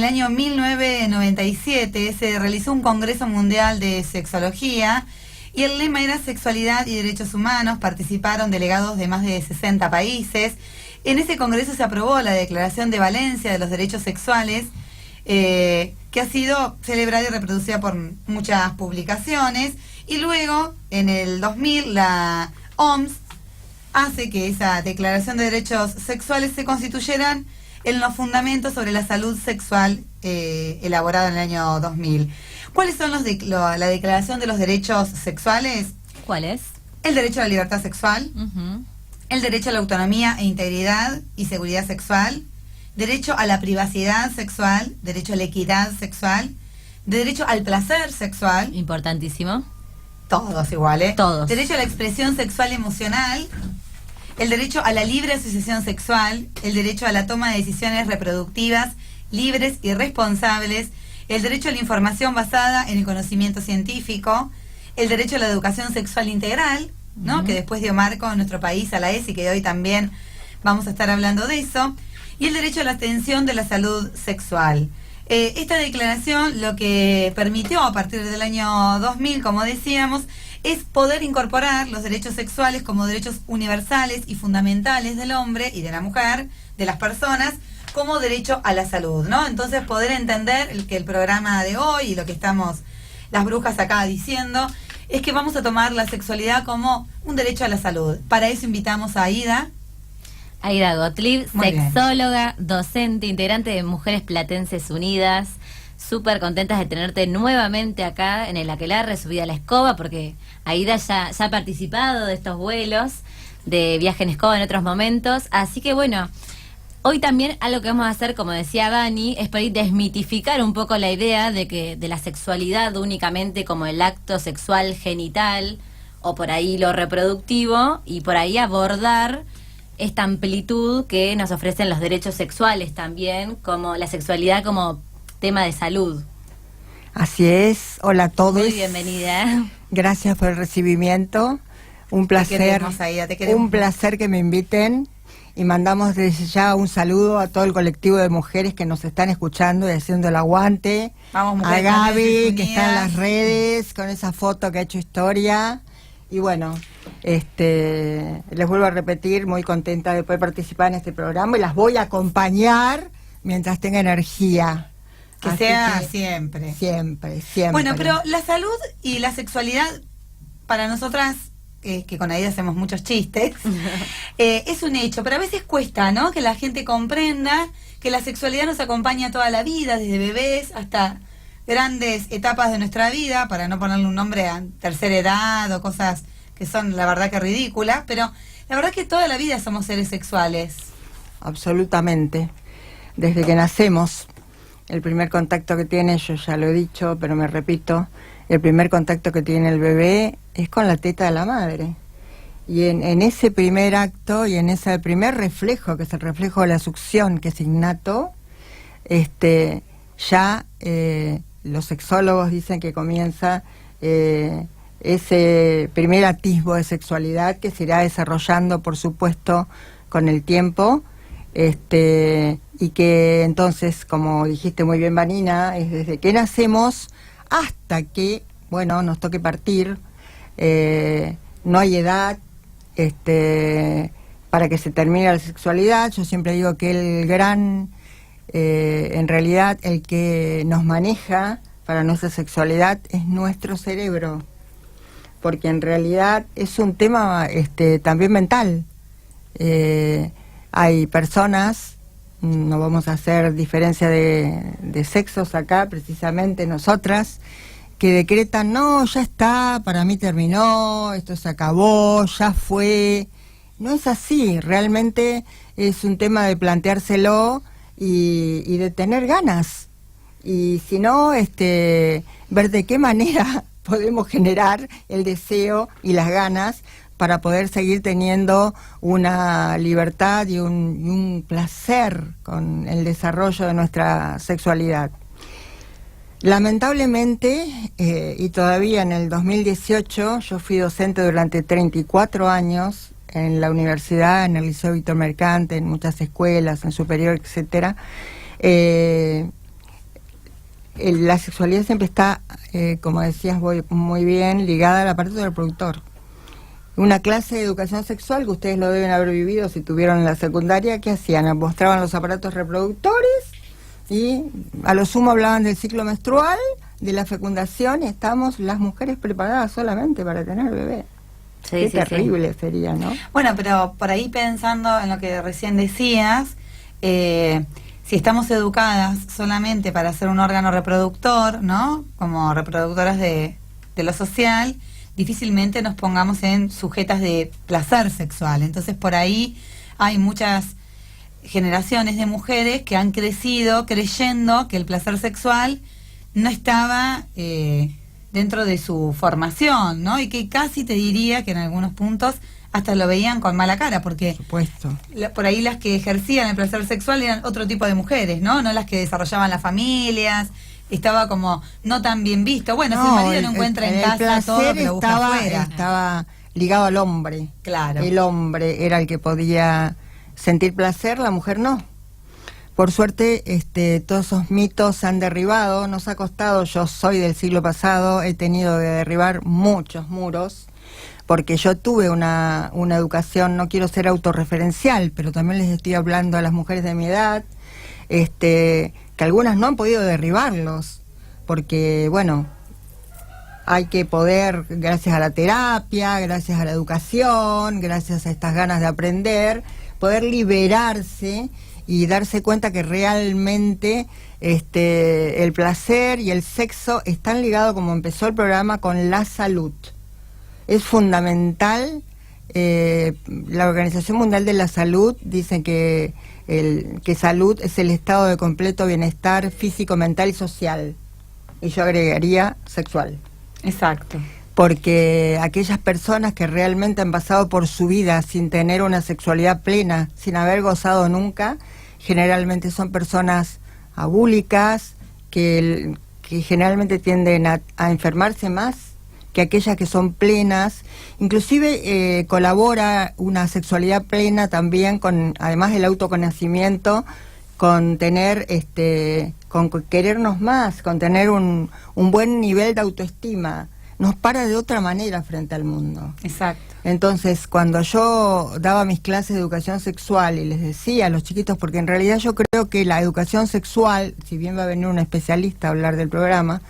el año 1997 se realizó un Congreso Mundial de Sexología y el lema era Sexualidad y Derechos Humanos. Participaron delegados de más de 60 países. En ese congreso se aprobó la Declaración de Valencia de los Derechos Sexuales, que ha sido celebrada y reproducida por muchas publicaciones. Y luego, en el 2000, la OMS hace que esa Declaración de Derechos Sexuales se constituyeran en los fundamentos sobre la salud sexual elaborada en el año 2000. ¿Cuáles son la Declaración de los Derechos Sexuales? ¿Cuál es? El derecho a la libertad sexual, el derecho a la autonomía e integridad y seguridad sexual, derecho a la privacidad sexual, derecho a la equidad sexual, derecho al placer sexual. Importantísimo. Todos iguales. Todos. Derecho a la expresión sexual y emocional, el derecho a la libre asociación sexual, el derecho a la toma de decisiones reproductivas libres y responsables, el derecho a la información basada en el conocimiento científico, el derecho a la educación sexual integral, ¿no? Que después dio marco en nuestro país a la ESI, que hoy también vamos a estar hablando de eso, y el derecho a la atención de la salud sexual. Esta declaración lo que permitió a partir del año 2000, como decíamos, es poder incorporar los derechos sexuales como derechos universales y fundamentales del hombre y de la mujer, de las personas, como derecho a la salud, ¿no? Entonces poder entender que el programa de hoy y lo que estamos las brujas acá diciendo es que vamos a tomar la sexualidad como un derecho a la salud. Para eso invitamos a Aida. Aida Gottlieb, Muy bien. sexóloga, docente, integrante de Mujeres Platenses Unidas. Súper contentas de tenerte nuevamente acá en el Aquelarre, subida a la escoba, porque Aida ya ha participado de estos vuelos de viaje en escoba en otros momentos. Así que bueno, hoy también algo que vamos a hacer, como decía Dani, es para desmitificar un poco la idea de la sexualidad únicamente como el acto sexual genital o por ahí lo reproductivo, y por ahí abordar esta amplitud que nos ofrecen los derechos sexuales también, como la sexualidad como tema de salud. Así es. Hola a todos. Muy bienvenida. Gracias por el recibimiento. Un placer. Te queremos, Aida, te queremos. Un placer que me inviten, y mandamos desde ya un saludo a todo el colectivo de mujeres que nos están escuchando y haciendo el aguante. Vamos, a Mujeres Gaby, Platenses que está en Unidas. las redes con esa foto que ha hecho historia. Y bueno, les vuelvo a repetir, muy contenta de poder participar en este programa, y las voy a acompañar mientras tenga energía. Que Así sea que siempre. Siempre, siempre. Bueno, pero la salud y la sexualidad, para nosotras, que con Aida hacemos muchos chistes, es un hecho, pero a veces cuesta, ¿no? Que la gente comprenda que la sexualidad nos acompaña toda la vida, desde bebés hasta grandes etapas de nuestra vida, para no ponerle un nombre a tercera edad o cosas que son, la verdad, que ridículas, pero la verdad que toda la vida somos seres sexuales. Absolutamente. Desde que nacemos, el primer contacto que tiene, yo ya lo he dicho, pero me repito, el primer contacto que tiene el bebé es con la teta de la madre. Y en ese primer acto y en ese primer reflejo, que es el reflejo de la succión, que es innato, ya los sexólogos dicen que comienza ese primer atisbo de sexualidad, que se irá desarrollando, por supuesto, con el tiempo, y que entonces, como dijiste muy bien, Vanina, es desde que nacemos hasta que, bueno, nos toque partir. No hay edad para que se termine la sexualidad. Yo siempre digo que en realidad, el que nos maneja para nuestra sexualidad es nuestro cerebro, porque en realidad es un tema también mental. Hay personas, no vamos a hacer diferencia de sexos acá, precisamente nosotras, que decretan, no, ya está, para mí terminó, esto se acabó, ya fue. No es así, realmente es un tema de planteárselo y de tener ganas. Y si no, ver de qué manera podemos generar el deseo y las ganas para poder seguir teniendo una libertad y un placer con el desarrollo de nuestra sexualidad. Lamentablemente, y todavía en el 2018, yo fui docente durante 34 años en la universidad, en el Liceo Víctor Mercante, en muchas escuelas, en superior, etcétera. la sexualidad siempre está, como decías muy bien, ligada al aparato del reproductor. Una clase de educación sexual que ustedes lo deben haber vivido si tuvieron en la secundaria, ¿qué hacían? Mostraban los aparatos reproductores y a lo sumo hablaban del ciclo menstrual, de la fecundación, y estamos las mujeres preparadas solamente para tener bebé. Sí, Qué sí, terrible sí. sería, ¿no? Bueno, pero por ahí pensando en lo que recién decías, si estamos educadas solamente para ser un órgano reproductor, ¿no? Como reproductoras de lo social, difícilmente nos pongamos en sujetas de placer sexual. Entonces por ahí hay muchas generaciones de mujeres que han crecido creyendo que el placer sexual no estaba dentro de su formación, ¿no? Y que casi te diría que en algunos puntos hasta lo veían con mala cara, porque Por supuesto. por ahí las que ejercían el placer sexual eran otro tipo de mujeres, ¿no? No las que desarrollaban las familias, estaba como no tan bien visto. Bueno, si el marido no encuentra en casa todo, que lo busca afuera. Estaba ligado al hombre. Claro. El hombre era el que podía sentir placer, la mujer no. Por suerte, todos esos mitos se han derribado, nos ha costado, yo soy del siglo pasado, he tenido que derribar muchos muros, porque yo tuve una educación, no quiero ser autorreferencial, pero también les estoy hablando a las mujeres de mi edad, que algunas no han podido derribarlos, porque, bueno, hay que poder, gracias a la terapia, gracias a la educación, gracias a estas ganas de aprender, poder liberarse y darse cuenta que realmente el placer y el sexo están ligados, como empezó el programa, con la salud. Es fundamental. La Organización Mundial de la Salud dice que salud es el estado de completo bienestar físico, mental y social. Y yo agregaría sexual. Exacto. Porque aquellas personas que realmente han pasado por su vida sin tener una sexualidad plena, sin haber gozado nunca, generalmente son personas abúlicas, que generalmente tienden a enfermarse más que aquellas que son plenas. Inclusive colabora una sexualidad plena también con, además del autoconocimiento, con tener, con querernos más, con tener un buen nivel de autoestima. Nos para de otra manera frente al mundo. Exacto. Entonces, cuando yo daba mis clases de educación sexual y les decía a los chiquitos, porque en realidad yo creo que la educación sexual, si bien va a venir un especialista a hablar del programa,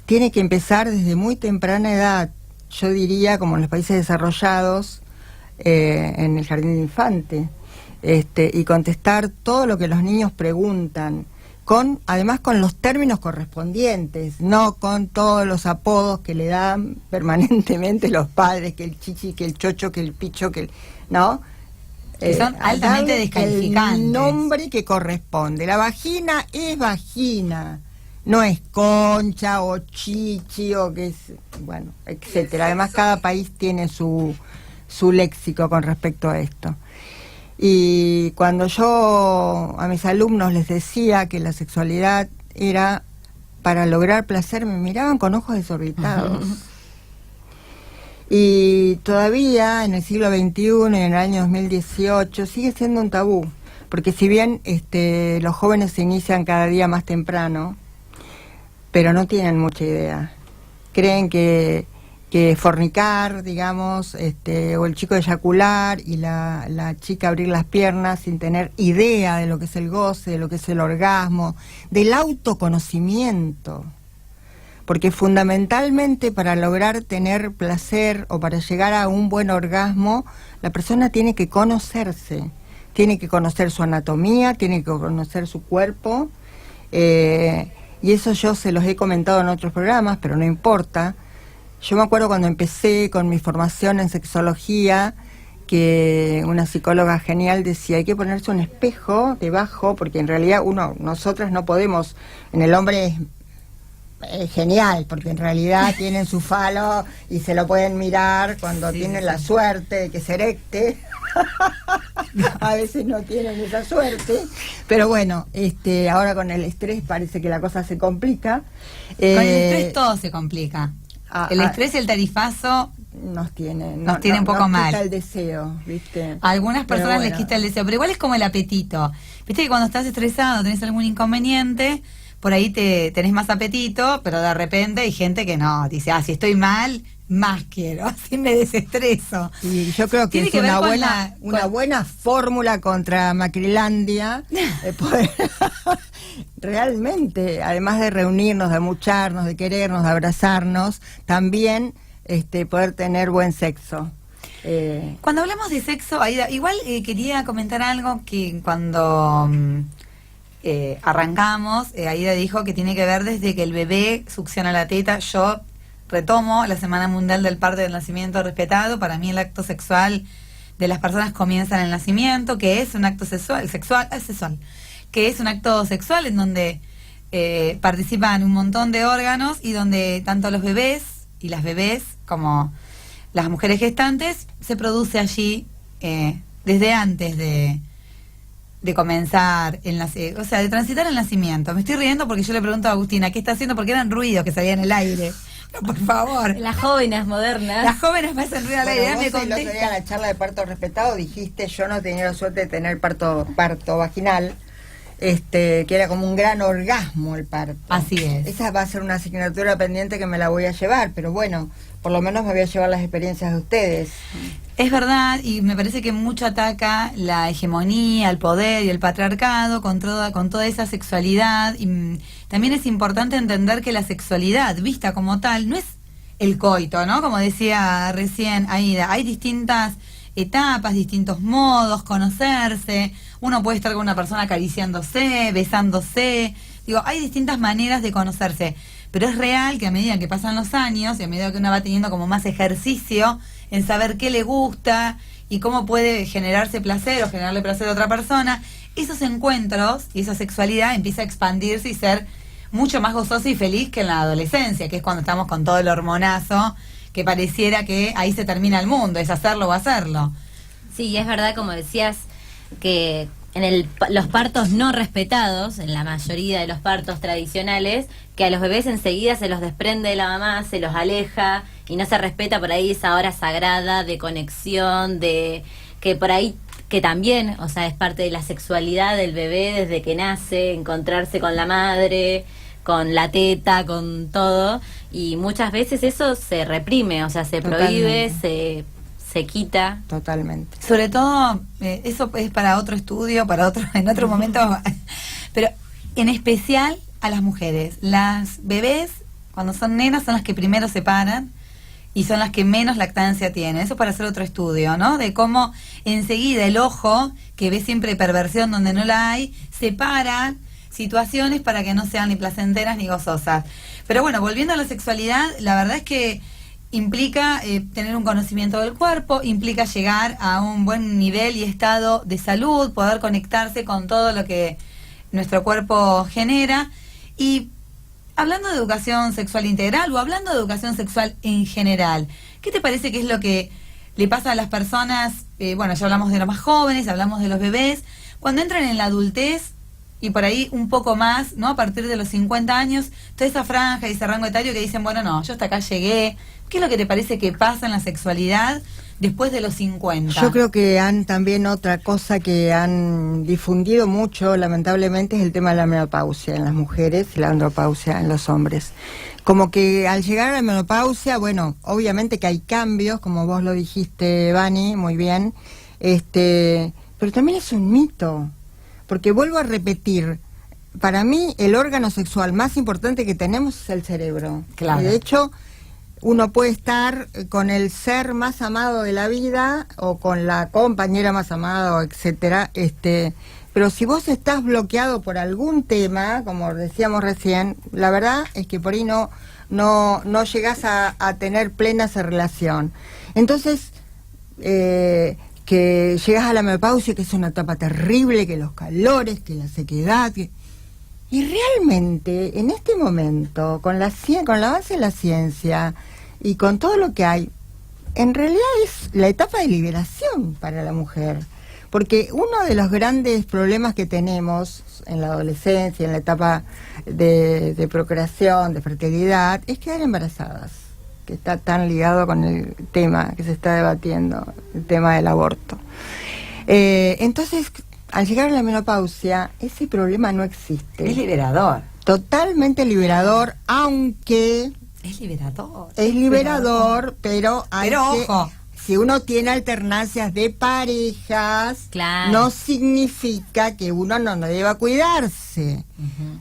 tiene que empezar desde muy temprana edad, yo diría como en los países desarrollados, en el jardín de infante, y contestar todo lo que los niños preguntan, además con los términos correspondientes, no con todos los apodos que le dan permanentemente los padres, que el chichi, que el chocho, que el picho, que el... ¿no? Que son altamente descalificantes. El nombre que corresponde. La vagina es vagina, no es concha o chichi o que es... bueno, etcétera. Además cada país tiene su léxico con respecto a esto. Y cuando yo a mis alumnos les decía que la sexualidad era para lograr placer, me miraban con ojos desorbitados. Y todavía en el siglo XXI, en el año 2018, sigue siendo un tabú. Porque si bien los jóvenes se inician cada día más temprano, pero no tienen mucha idea. Creen que fornicar, digamos, o el chico eyacular y la chica abrir las piernas sin tener idea de lo que es el goce, de lo que es el orgasmo, del autoconocimiento. Porque fundamentalmente para lograr tener placer o para llegar a un buen orgasmo, la persona tiene que conocerse, tiene que conocer su anatomía, tiene que conocer su cuerpo, y eso yo se los he comentado en otros programas, pero no importa. Yo me acuerdo cuando empecé con mi formación en sexología, que una psicóloga genial decía, hay que ponerse un espejo debajo, porque en realidad nosotras no podemos, en el hombre es genial, porque en realidad tienen su falo y se lo pueden mirar cuando tienen la suerte de que se erecte. A veces no tienen esa suerte, pero bueno, ahora con el estrés parece que la cosa se complica. Con el estrés todo se complica. El estrés y el tarifazo nos tiene un poco mal. Quita el deseo, ¿viste? A algunas personas les quita el deseo, pero igual es como el apetito. Viste que cuando estás estresado, tenés algún inconveniente, por ahí tenés más apetito, pero de repente hay gente que no, dice, si estoy mal, más quiero, así me desestreso. Y yo creo que Tiene es que ver una buena fórmula contra Macrilandia, poder realmente, además de reunirnos, de amucharnos, de querernos, de abrazarnos, también poder tener buen sexo. Cuando hablamos de sexo, Aida, igual quería comentar algo que cuando arrancamos, Aida dijo que tiene que ver desde que el bebé succiona la teta. Yo retomo la Semana Mundial del Parto y del Nacimiento Respetado. Para mí el acto sexual de las personas comienza en el nacimiento, que es un acto sexual, que es un acto sexual en donde participan un montón de órganos y donde tanto los bebés y las bebés como las mujeres gestantes se produce allí desde antes de comenzar o sea, de transitar el nacimiento. Me estoy riendo porque yo le pregunto a Agustina qué está haciendo, porque eran ruidos que salían en el aire. No, por favor. Las jóvenes modernas. Las jóvenes me hacen ruido al aire. Vos el otro día en la charla de parto respetado dijiste, yo no tenía la suerte de tener parto vaginal, que era como un gran orgasmo el parto. Así es. Esa va a ser una asignatura pendiente que me la voy a llevar, pero bueno, por lo menos me voy a llevar las experiencias de ustedes. Es verdad, y me parece que mucho ataca la hegemonía, el poder y el patriarcado con toda esa sexualidad. Y también es importante entender que la sexualidad, vista como tal, no es el coito, ¿no? Como decía recién Aida, hay distintas etapas, distintos modos, conocerse. Uno puede estar con una persona acariciándose, besándose. Digo, hay distintas maneras de conocerse. Pero es real que a medida que pasan los años y a medida que uno va teniendo como más ejercicio en saber qué le gusta y cómo puede generarse placer o generarle placer a otra persona, esos encuentros y esa sexualidad empieza a expandirse y ser mucho más gozosa y feliz que en la adolescencia, que es cuando estamos con todo el hormonazo, que pareciera que ahí se termina el mundo, es hacerlo o hacerlo. Sí, es verdad, como decías, que en los partos no respetados, en la mayoría de los partos tradicionales, que a los bebés enseguida se los desprende de la mamá, se los aleja y no se respeta por ahí esa hora sagrada de conexión, de que por ahí, que también, o sea, es parte de la sexualidad del bebé desde que nace, encontrarse con la madre, con la teta, con todo, y muchas veces eso se reprime, o sea, se prohíbe, se quita. Totalmente. Sobre todo, eso es para otro estudio, en otro momento, pero en especial a las mujeres. Las bebés, cuando son nenas, son las que primero se paran y son las que menos lactancia tienen. Eso es para hacer otro estudio, ¿no? De cómo enseguida el ojo, que ve siempre perversión donde no la hay, separa situaciones para que no sean ni placenteras ni gozosas. Pero bueno, volviendo a la sexualidad, la verdad es que implica tener un conocimiento del cuerpo, implica llegar a un buen nivel y estado de salud, poder conectarse con todo lo que nuestro cuerpo genera. Y hablando de educación sexual integral o hablando de educación sexual en general, ¿qué te parece que es lo que le pasa a las personas? Bueno, ya hablamos de los más jóvenes, hablamos de los bebés, cuando entran en la adultez y por ahí un poco más, ¿no? A partir de los 50 años, toda esa franja y ese rango etario que dicen, bueno, no, yo hasta acá llegué. ¿Qué es lo que te parece que pasa en la sexualidad después de los 50? Yo creo que también otra cosa que han difundido mucho, lamentablemente, es el tema de la menopausia en las mujeres y la andropausia en los hombres. Como que al llegar a la menopausia, bueno, obviamente que hay cambios, como vos lo dijiste, Vani, muy bien, pero también es un mito, porque vuelvo a repetir, para mí el órgano sexual más importante que tenemos es el cerebro. Claro. Y de hecho, uno puede estar con el ser más amado de la vida o con la compañera más amada, o etcétera, pero si vos estás bloqueado por algún tema, como decíamos recién, la verdad es que por ahí no llegás a tener plena esa relación. Entonces, que llegas a la menopausia, que es una etapa terrible, que los calores, que la sequedad, y realmente en este momento, con el avance de la ciencia y con todo lo que hay, en realidad es la etapa de liberación para la mujer. Porque uno de los grandes problemas que tenemos en la adolescencia, en la etapa de procreación, de fertilidad, es quedar embarazadas, que está tan ligado con el tema que se está debatiendo, el tema del aborto. Entonces, al llegar a la menopausia, ese problema no existe. Es liberador. Totalmente liberador, aunque... Es liberador. Es liberador, pero hay Pero que... ojo. Si uno tiene alternancias de parejas, Claro. no significa que uno no deba cuidarse.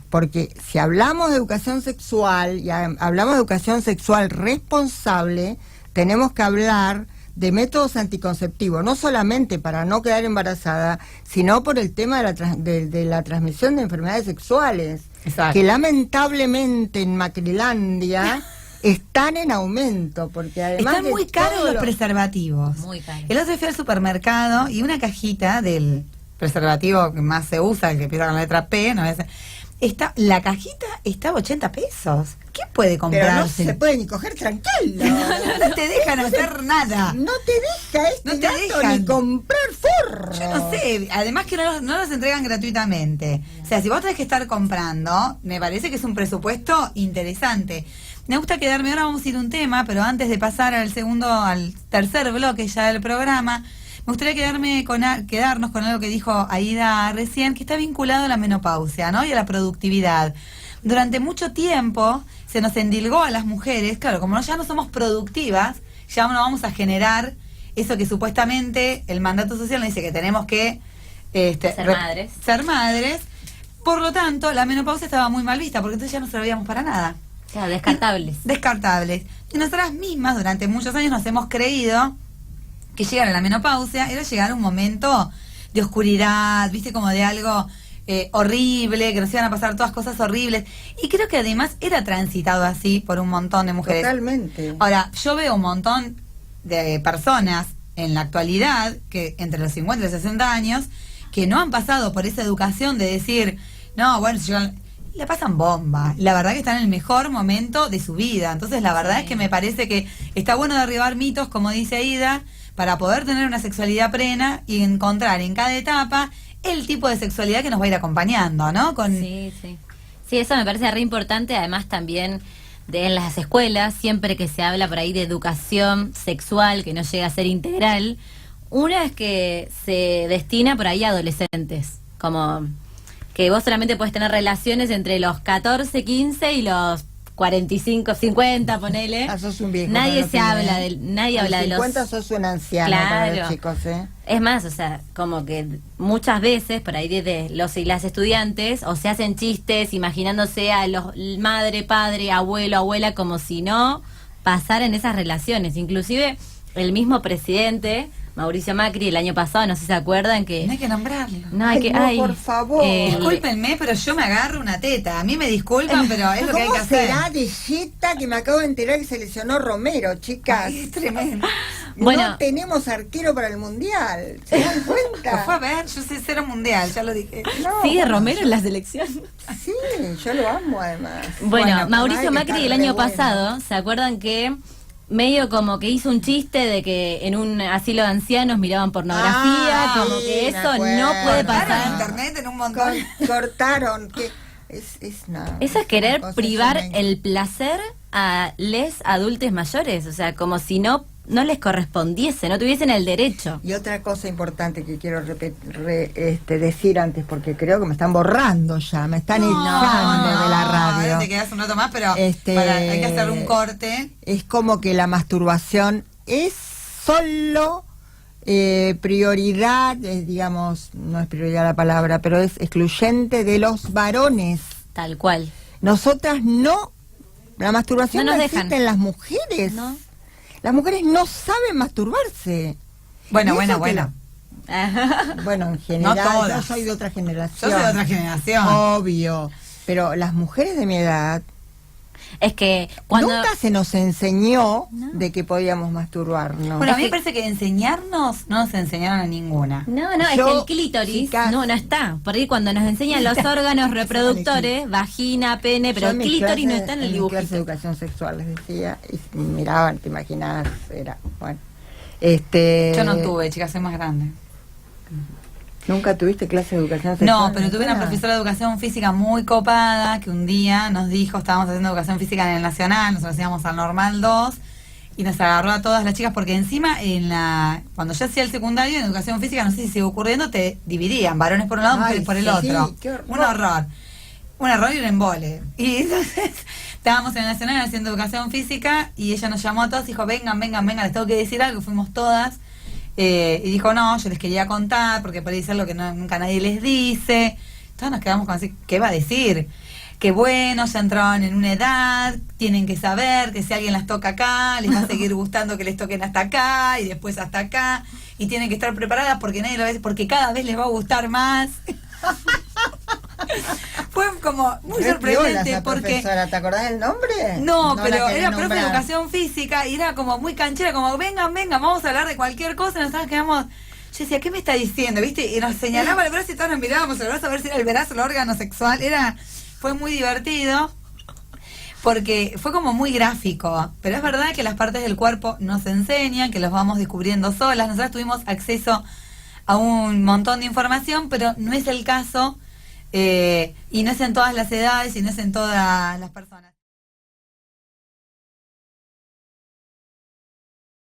Porque si hablamos de educación sexual, y hablamos de educación sexual responsable, tenemos que hablar de métodos anticonceptivos, no solamente para no quedar embarazada, sino por el tema de la transmisión de enfermedades sexuales, Exacto. que lamentablemente en Macrilandia están en aumento, porque además Están muy caros los preservativos. Muy caros. El otro día fui al supermercado y una cajita del preservativo que más se usa, el que empieza con la letra P, no es, la cajita estaba 80 pesos. ¿Quién puede Pero no comprarse? se puede ni coger tranquilo. No te dejan hacer nada. No te deja No te gato dejan. ni comprar forro. Yo no sé, además que no los entregan gratuitamente. O sea, si vos tenés que estar comprando, me parece que es un presupuesto interesante. Me gusta quedarme, ahora vamos a ir a un tema, pero antes de pasar al tercer bloque ya del programa, me gustaría quedarnos con algo que dijo Aida recién, que está vinculado a la menopausia, ¿no? Y a la productividad. Durante mucho tiempo se nos endilgó a las mujeres, claro, como ya no somos productivas, ya no vamos a generar eso que supuestamente el mandato social nos dice que tenemos que ser madres. Por lo tanto, la menopausia estaba muy mal vista, porque entonces ya no servíamos para nada. Claro, descartables. Descartables. Y nosotras mismas durante muchos años nos hemos creído que llegar a la menopausia era llegar a un momento de oscuridad, viste, como de algo horrible, que nos iban a pasar todas cosas horribles. Y creo que además era transitado así por un montón de mujeres. Totalmente. Ahora, yo veo un montón de personas en la actualidad, que entre los 50 y los 60 años, que no han pasado por esa educación de decir, no, bueno, si llegan... La pasan bomba. La verdad que están en el mejor momento de su vida. Entonces la verdad es que me parece que está bueno derribar mitos, como dice Aida, para poder tener una sexualidad plena y encontrar en cada etapa el tipo de sexualidad que nos va a ir acompañando, ¿no? Sí, sí. Sí, eso me parece re importante. Además también en las escuelas, siempre que se habla por ahí de educación sexual, que no llega a ser integral, una es que se destina por ahí a adolescentes, como... que vos solamente podés tener relaciones entre los 14, 15 y los 45, 50, ponele. Ah, sos un viejo. Nadie no se habla de, nadie habla de los 50 sos un anciano para los Claro. chicos, ¿eh? Es más, o sea, como que muchas veces por ahí desde los y las estudiantes o se hacen chistes imaginándose a los madre, padre, abuelo, abuela como si no pasaran esas relaciones. Inclusive el mismo presidente Mauricio Macri el año pasado, no sé si se acuerdan que... No hay que nombrarlo. No, hay que... no, por favor. Discúlpenme, pero yo me agarro una teta. A mí me disculpan, pero es lo que hay que ¿Cómo hacer. será de Jetta que me acabo de enterar que se lesionó Romero, chicas? Ay, es tremendo. Bueno. No tenemos arquero para el Mundial. ¿Se dan Lo fue a cuenta? ver, yo sé cero mundial, ya lo dije. No, Sigue bueno, Romero en la selección. Sí, yo lo amo además. Bueno, Mauricio ay, que Macri está el re año bueno. pasado, ¿se acuerdan que medio como que hizo un chiste de que en un asilo de ancianos miraban pornografía, como sí, que me eso acuerdo. no puede Cortaron pasar? internet en un montón. Cortaron. Que no, Eso es querer una cosa privar tremenda. el placer a les adultos mayores, o sea, como si no les correspondiese, no tuviesen el derecho. Y otra cosa importante que quiero decir antes, porque creo que me están borrando ya, me están echando de la radio. Ahora te quedas un rato más, pero Hay hay que hacer un corte. Es como que la masturbación es solo prioridad, digamos, no es prioridad la palabra, pero es excluyente de los varones. Tal cual. Nosotras no, la masturbación No no, nos existe dejan. en las mujeres. ¿No? Las mujeres no saben masturbarse. Bueno, Y bueno, eso que bueno. Bueno, en general, No todas. yo soy de otra generación. Yo soy de otra generación. Obvio. Pero las mujeres de mi edad, Es que cuando... nunca se nos enseñó No. de que podíamos masturbarnos. Bueno, a mí Es me que- parece que enseñarnos no nos enseñaron a ninguna. No, es Yo, que el clítoris chicas- no está. Por ahí cuando nos enseñan los órganos reproductores, vagina, pene, pero Yo el en mis clítoris no clases- está en el mi clase de dibujito. educación sexual les decía, y miraban, te imaginás, era, bueno. Yo no tuve, chicas, soy más grande. ¿Nunca tuviste clase de educación sexual? No, pero tuve una nunca? profesora de educación física muy copada que un día nos dijo, estábamos haciendo educación física en el Nacional, nosotros íbamos al Normal 2, y nos agarró a todas las chicas, porque encima cuando yo hacía el secundario en educación física, no sé si sigue ocurriendo, te dividían, varones por un lado, mujeres por el otro. Sí, qué horror. Un error y un embole. Y entonces estábamos en el Nacional haciendo educación física y ella nos llamó a todas y dijo, vengan, les tengo que decir algo, fuimos todas. Y dijo, no, yo les quería contar porque por ahí es algo que nunca nadie les dice. Todas nos quedamos con así, ¿qué va a decir? Que bueno, ya entraron en una edad, tienen que saber que si alguien las toca acá, les va a seguir gustando que les toquen hasta acá y después hasta acá, y tienen que estar preparadas porque nadie lo ve, porque cada vez les va a gustar más. Fue como muy sorprendente porque... Profesora, ¿te acordás del nombre? No, pero era profe nombrar. de educación física y era como muy canchera, como vengan, vamos a hablar de cualquier cosa, y nosotros quedamos... Yo decía, ¿qué me está diciendo? ¿Viste? Y nos señalaba el brazo y todos nos mirábamos el brazo a ver si era el brazo, el órgano sexual. Fue muy divertido porque fue como muy gráfico. Pero es verdad que las partes del cuerpo nos enseñan, que los vamos descubriendo solas. Nosotros tuvimos acceso a un montón de información, pero no es el caso y no es en todas las edades y no es en todas las personas.